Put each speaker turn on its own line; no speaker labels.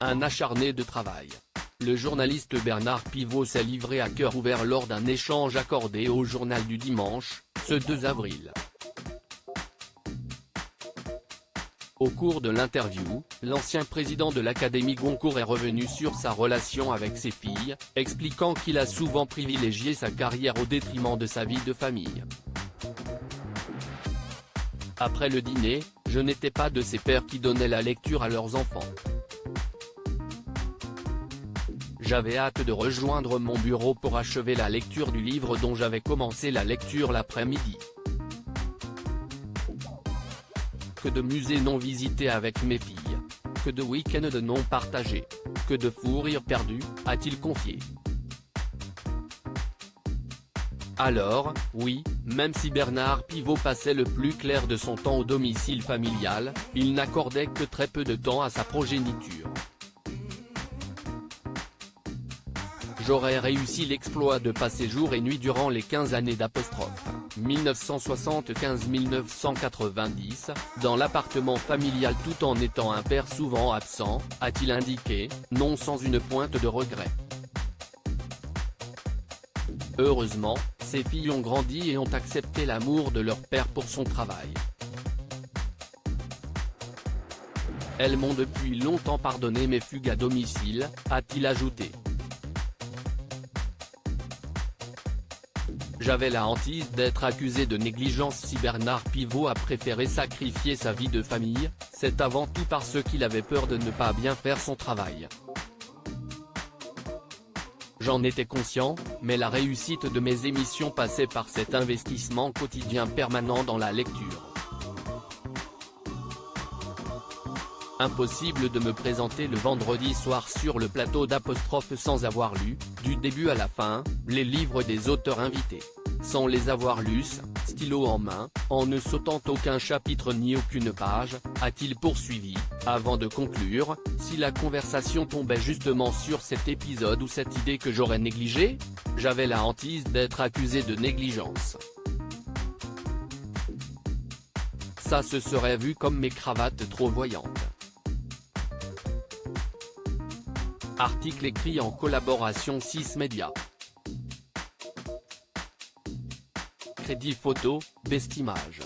un acharné de travail. Le journaliste Bernard Pivot s'est livré à cœur ouvert lors d'un échange accordé au Journal du Dimanche, ce 2 avril. Au cours de l'interview, l'ancien président de l'Académie Goncourt est revenu sur sa relation avec ses filles, expliquant qu'il a souvent privilégié sa carrière au détriment de sa vie de famille. Après le dîner, je n'étais pas de ces pères qui donnaient la lecture à leurs enfants. J'avais hâte de rejoindre mon bureau pour achever la lecture du livre dont j'avais commencé la lecture l'après-midi. Que de musées non visités avec mes filles. Que de week-ends de non partagés. Que de fous rires perdus, a-t-il confié. Alors, oui, même si Bernard Pivot passait le plus clair de son temps au domicile familial, il n'accordait que très peu de temps à sa progéniture. J'aurais réussi l'exploit de passer jour et nuit durant les 15 années d'apostrophe, 1975-1990, dans l'appartement familial tout en étant un père souvent absent, a-t-il indiqué, non sans une pointe de regret. Heureusement, ses filles ont grandi et ont accepté l'amour de leur père pour son travail. Elles m'ont depuis longtemps pardonné mes fugues à domicile, a-t-il ajouté. J'avais la hantise d'être accusé de négligence si Bernard Pivot a préféré sacrifier sa vie de famille, c'est avant tout parce qu'il avait peur de ne pas bien faire son travail. J'en étais conscient, mais la réussite de mes émissions passait par cet investissement quotidien permanent dans la lecture. Impossible de me présenter le vendredi soir sur le plateau d'apostrophe sans avoir lu, du début à la fin, les livres des auteurs invités. Sans les avoir lus, stylo en main, en ne sautant aucun chapitre ni aucune page, a-t-il poursuivi, avant de conclure, si la conversation tombait justement sur cet épisode ou cette idée que j'aurais négligée, j'avais la hantise d'être accusé de négligence. Ça se serait vu comme mes cravates trop voyantes. Article écrit en collaboration 6 Médias. Crédit photo, Bestimage.